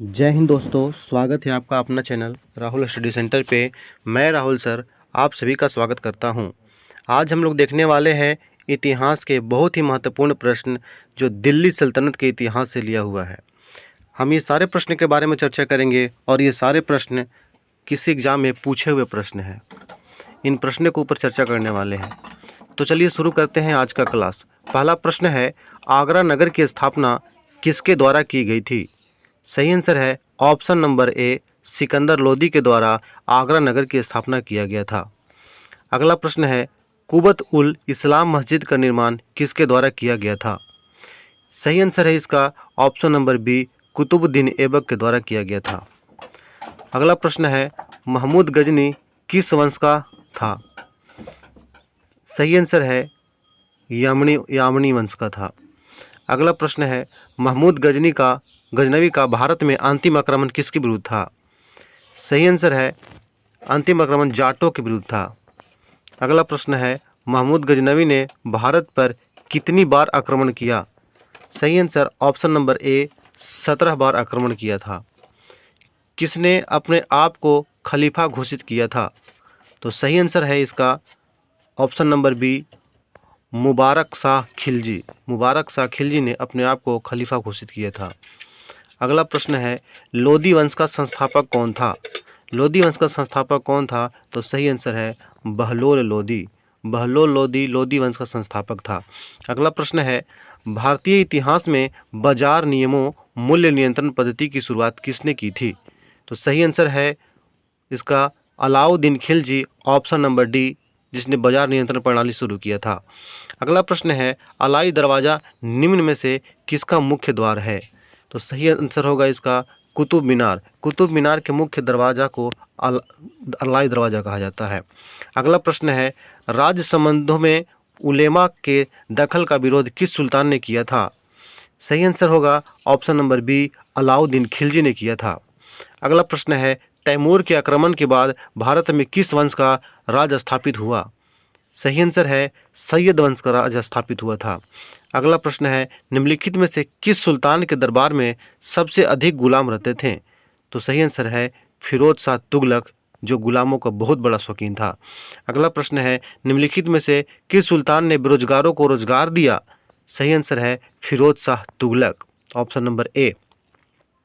जय हिंद दोस्तों, स्वागत है आपका अपना चैनल राहुल स्टडी सेंटर पे। मैं राहुल सर आप सभी का स्वागत करता हूं। आज हम लोग देखने वाले हैं इतिहास के बहुत ही महत्वपूर्ण प्रश्न जो दिल्ली सल्तनत के इतिहास से लिया हुआ है। हम ये सारे प्रश्न के बारे में चर्चा करेंगे और ये सारे प्रश्न किसी एग्जाम में पूछे हुए प्रश्न हैं। इन प्रश्नों के ऊपर चर्चा करने वाले हैं। तो चलिए शुरू करते हैं आज का क्लास। पहला प्रश्न है, आगरा नगर की स्थापना किसके द्वारा की गई थी? सही आंसर है ऑप्शन नंबर ए, सिकंदर लोदी के द्वारा आगरा नगर की स्थापना किया गया था। अगला प्रश्न है, कुबत उल इस्लाम मस्जिद का निर्माण किसके द्वारा किया गया था? सही आंसर है इसका option number B, Qutubuddin Aibak के द्वारा किया गया था। अगला प्रश्न है, महमूद गजनी किस वंश का था? सही आंसर है यामनी वंश का था। अगला प्रश्न है, महमूद गजनवी का भारत में अंतिम आक्रमण किसके विरुद्ध था? सही आंसर है अंतिम आक्रमण जाटों के विरुद्ध था। अगला प्रश्न है, महमूद गजनवी ने भारत पर कितनी बार आक्रमण किया? सही आंसर ऑप्शन नंबर ए, 17 बार आक्रमण किया था। किसने अपने आप को खलीफा घोषित किया था? तो सही आंसर है इसका option number B, Mubarak Shah Khilji. Mubarak Shah Khilji ने अपने आप को खलीफा घोषित किया था। अगला प्रश्न है, लोदी वंश का संस्थापक कौन था? लोदी वंश का संस्थापक कौन था? तो सही आंसर है बहलोल लोदी। बहलोल लोदी लोदी वंश का संस्थापक था। अगला प्रश्न है, भारतीय इतिहास में बाजार नियमों मूल्य नियंत्रण पद्धति की शुरुआत किसने की थी? तो सही आंसर है इसका Alauddin Khilji, option number D, जिसने बाजार नियंत्रण प्रणाली शुरू किया था। अगला प्रश्न है, अलाई दरवाज़ा निम्न में से किसका मुख्य द्वार है? तो सही आंसर होगा इसका कुतुब मीनार। कुतुब मीनार के मुख्य दरवाज़ा को अलाई दरवाज़ा कहा जाता है। अगला प्रश्न है, राज्य संबंधों में उलेमा के दखल का विरोध किस सुल्तान ने किया था? सही आंसर होगा option number B, Alauddin Khilji ने किया था। अगला प्रश्न है, तैमूर के आक्रमण के बाद भारत में किस वंश का राज स्थापित हुआ? सही आंसर है सैयद वंश का राज स्थापित हुआ था। अगला प्रश्न है, निम्नलिखित में से किस सुल्तान के दरबार में सबसे अधिक गुलाम रहते थे? तो सही आंसर है फिरोज शाह तुगलक, जो गुलामों का बहुत बड़ा शौकीन था। अगला प्रश्न है, निम्नलिखित में से किस सुल्तान ने बेरोजगारों को रोजगार दिया? सही आंसर है Firoz Shah Tughlaq, option number A.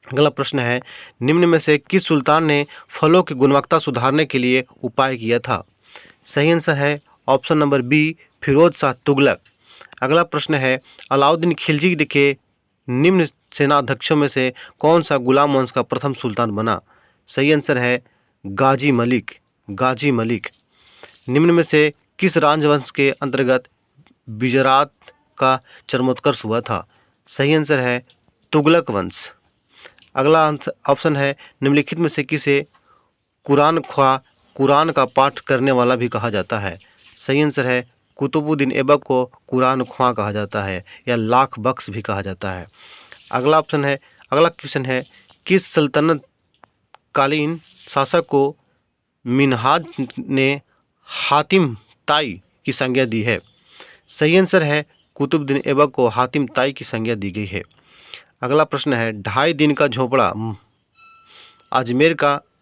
अगला प्रश्न है, निम्न में से किस सुल्तान ने फलों की गुणवत्ता सुधारने के लिए उपाय किया था? सही आंसर है option number B, Firoz Shah Tughlaq. अगला प्रश्न है, अलाउद्दीन खिलजी के निम्न सेनाध्यक्षों में से कौन सा गुलाम वंश का प्रथम सुल्तान बना? सही आंसर है गाजी मलिक। गाजी मलिक। निम्न में से किस राजवंश के अंतर्गत गुजरात का चरमोत्कर्ष हुआ था? सही आंसर है तुगलक वंश। अगला ऑप्शन है, निम्नलिखित में से किसे कुरान का पाठ करने वाला भी कहा जाता है? सही आंसर है कुतुबुद्दीन ऐबक को कुरान ख्वां कहा जाता है या लाख बख्श भी कहा जाता है। अगला क्वेश्चन है, किस सल्तनत कालीन शासक को मिन्हाज ने हातिम ताई की संज्ञा दी है? सही आंसर है कुतुबुद्दीन ऐबक को हातिम ताई की संज्ञा दी गई है। अगला प्रश्न है, 2.5 दिन का झोपड़ा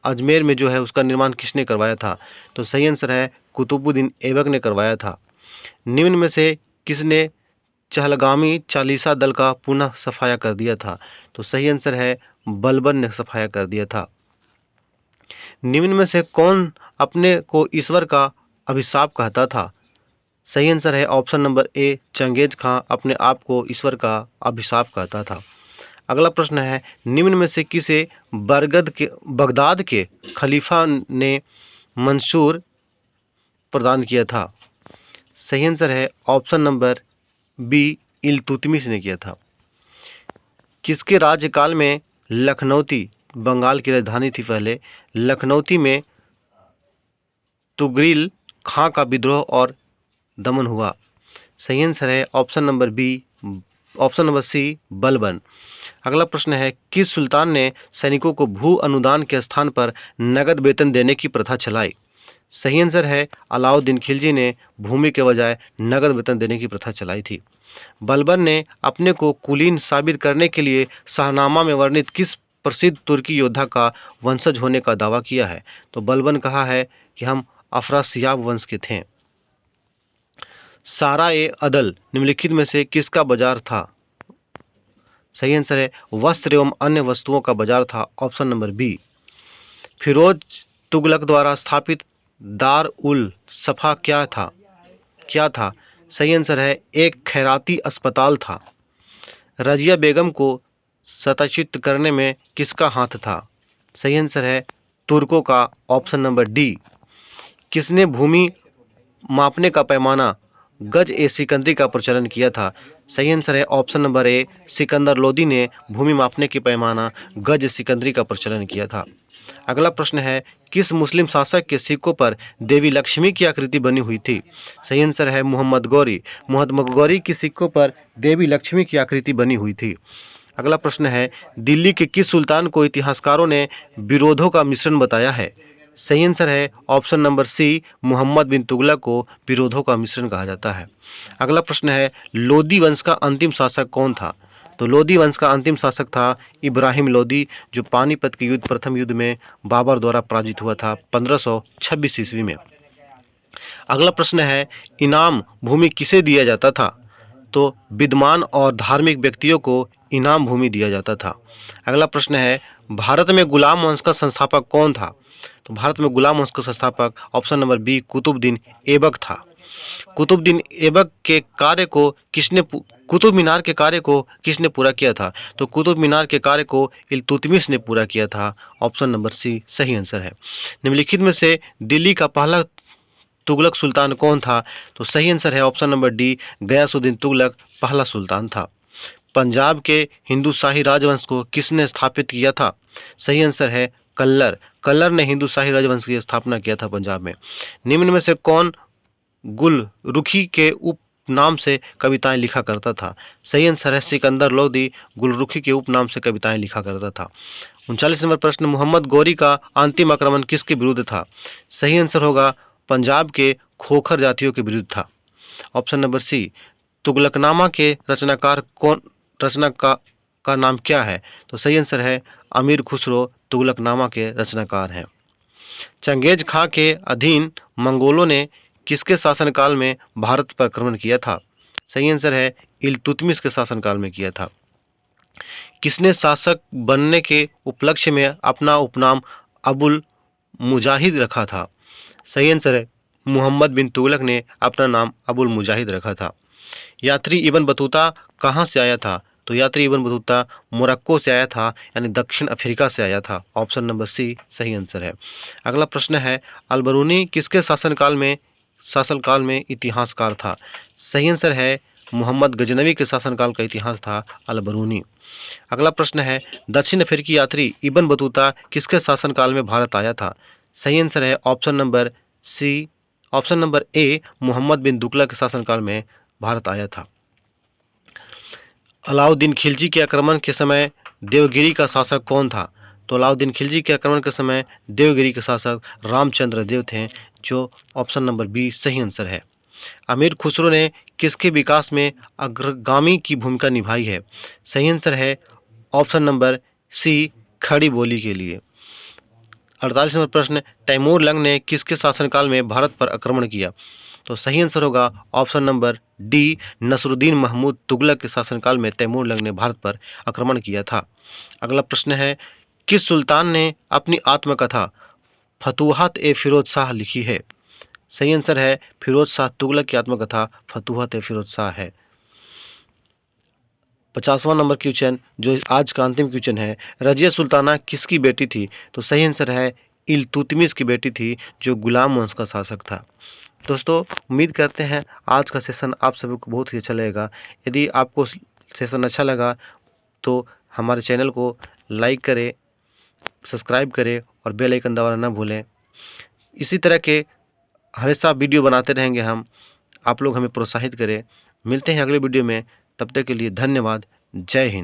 अजमेर में जो है उसका निर्माण किसने करवाया था? तो सही आंसर है कुतुबुद्दीन ऐबक ने करवाया था। निम्न में से किसने चहलगामी चालीसा दल का पुनः सफाया कर दिया था? तो सही आंसर है बलबन ने सफाया कर दिया था। निम्न में से कौन अपने को ईश्वर का अभिशाप कहता था? सही आंसर है ऑप्शन नंबर ए, चंगेज खां अपने आप को ईश्वर का अभिशाप कहता था। अगला प्रश्न है, निम्न में से किसे बगदाद के खलीफा ने मंसूर प्रदान किया था? सही आंसर है ऑप्शन नंबर बी, इल्तुतमिश ने किया था। किसके राज्यकाल में लखनौती बंगाल की राजधानी थी? पहले लखनौती में तुगरिल खां का विद्रोह और दमन हुआ। सही आंसर है ऑप्शन नंबर सी, बलबन। अगला प्रश्न है, किस सुल्तान ने सैनिकों को भू अनुदान के स्थान पर नगद वेतन देने की प्रथा चलाई? सही आंसर है अलाउद्दीन खिलजी ने भूमि के बजाय नगद वेतन देने की प्रथा चलाई थी। बलबन ने अपने को कुलीन साबित करने के लिए शाहनामा में वर्णित किस प्रसिद्ध तुर्की योद्धा का वंशज होने का दावा किया है? तो बलबन कहा है कि हम अफरासियाब वंश के थे। सारा ए अदल निम्नलिखित में से किसका बाजार था? सही आंसर है वस्त्र एवं अन्य वस्तुओं का बाजार था, option number B. Firoz Tughlaq द्वारा स्थापित दार उल सफा क्या था? सही आंसर है एक खैराती अस्पताल था। रजिया बेगम को सताचित करने में किसका हाथ था? सही आंसर है तुर्कों का, ऑप्शन नंबर डी। किसने भूमि मापने का पैमाना गज ए सिकंदरी का प्रचलन किया था? सही आंसर है ऑप्शन नंबर ए, सिकंदर लोदी ने भूमि मापने की पैमाना गज सिकंदरी का प्रचलन किया था। अगला प्रश्न है किस मुस्लिम शासक के सिक्कों पर देवी लक्ष्मी की आकृति बनी हुई थी? सही आंसर है मोहम्मद गौरी। मोहम्मद गौरी के सिक्कों पर देवी लक्ष्मी की आकृति बनी हुई थी। अगला प्रश्न है दिल्ली के किस सुल्तान को इतिहासकारों ने विरोधों का मिश्रण बताया है? सही आंसर है ऑप्शन नंबर सी, मोहम्मद बिन तुगलक को विरोधों का मिश्रण कहा जाता है। अगला प्रश्न है लोदी वंश का अंतिम शासक कौन था? तो लोदी वंश का अंतिम शासक था इब्राहिम लोदी, जो पानीपत के युद्ध प्रथम युद्ध में बाबर द्वारा पराजित हुआ था 1526 ईस्वी में। अगला प्रश्न है इनाम भूमि किसे दिया जाता था? तो विद्वान और धार्मिक व्यक्तियों को इनाम भूमि दिया जाता था। अगला प्रश्न है भारत में गुलाम वंश का संस्थापक कौन था? तो भारत में गुलाम वंश का संस्थापक option number B, Qutubuddin Aibak था। कुतुबुद्दीन ऐबक के कार्य को कुतुब मीनार के कार्य को किसने पूरा किया था? तो कुतुब मीनार के कार्य को इल्तुतमिश ने पूरा किया था, ऑप्शन नंबर सी सही आंसर है। निम्नलिखित में से दिल्ली का पहला तुगलक सुल्तान कौन था? तो सही आंसर है option number D, Ghiyasuddin Tughlaq पहला सुल्तान था। पंजाब के हिंदू शाही राजवंश को किसने स्थापित किया था? सही आंसर है कल्लर। कल्लर ने हिंदू शाही राजवंश की स्थापना किया था पंजाब में। निम्न में से कौन गुलरुखी के उपनाम से कविताएं लिखा करता था? सही आंसर है सिकंदर लोदी गुलरुखी के उपनाम से कविताएं लिखा करता था। 39 नंबर प्रश्न मोहम्मद गौरी का अंतिम आक्रमण किसके विरुद्ध था? सही आंसर होगा पंजाब के खोखर जातियों के विरुद्ध था, ऑप्शन नंबर सी। तुगलकनामा के रचनाकार कौन का नाम क्या है? तो सही आंसर है अमीर खुसरो तुगलकनामा के रचनाकार हैं। चंगेज खां के अधीन मंगोलों ने किसके शासनकाल में भारत पर आक्रमण किया था? सही आंसर है इल्तुतमिश के शासनकाल में किया था। किसने शासक बनने के उपलक्ष्य में अपना उपनाम अबुल मुजाहिद रखा था? सही आंसर है मोहम्मद बिन तुगलक ने अपना नाम अबुल मुजाहिद रखा था। यात्री इब्न बतूता कहाँ से आया था? तो यात्री इब्न बतूता मोरक्को से आया था, यानी दक्षिण अफ्रीका से आया था, ऑप्शन नंबर सी सही आंसर है। अगला प्रश्न है अलबरूनी किसके शासनकाल में इतिहासकार था? सही आंसर है मोहम्मद गजनवी के शासनकाल का इतिहास था अलबरूनी। अगला प्रश्न है दक्षिण अफ्रीकी यात्री इब्न बतूता किसके शासनकाल में भारत आया था? सही आंसर है ऑप्शन नंबर ए, मोहम्मद बिन तुगलक के शासनकाल में भारत आया था। अलाउद्दीन खिलजी के आक्रमण के समय देवगिरी का शासक कौन था? तो अलाउद्दीन खिलजी के आक्रमण के समय देवगिरी के शासक रामचंद्र देव थे, जो ऑप्शन नंबर बी सही आंसर है। अमीर खुसरो ने किसके विकास में अग्रगामी की भूमिका निभाई है? सही आंसर है ऑप्शन नंबर सी, खड़ी बोली के लिए। 48 नंबर प्रश्न तैमूर लंग ने किसके शासनकाल में भारत पर आक्रमण किया? तो सही आंसर होगा option number D, Nasruddin Mahmud Tughlaq के शासनकाल में तैमूर लंग ने भारत पर आक्रमण किया था। अगला प्रश्न है किस सुल्तान ने अपनी आत्मकथा फतूहत ए फिरोज शाह लिखी है? सही आंसर है फिरोज शाह तुगलक की आत्मकथा फतूहत ए फिरोज शाह है। 50वां नंबर क्वेश्चन जो आज का अंतिम क्वेश्चन है रजिया सुल्ताना किसकी बेटी थी? तो सही आंसर है इल्तुतमिश की बेटी थी, जो गुलाम वंश का शासक था। दोस्तों उम्मीद करते हैं आज का सेशन आप सभी को बहुत ही अच्छा लगेगा। यदि आपको सेशन अच्छा लगा तो हमारे चैनल को लाइक करें, सब्सक्राइब करें और बेल आइकन दबाना ना भूलें। इसी तरह के हमेशा वीडियो बनाते रहेंगे हम, आप लोग हमें प्रोत्साहित करें। मिलते हैं अगले वीडियो में, तब तक के लिए धन्यवाद। जय हिंद।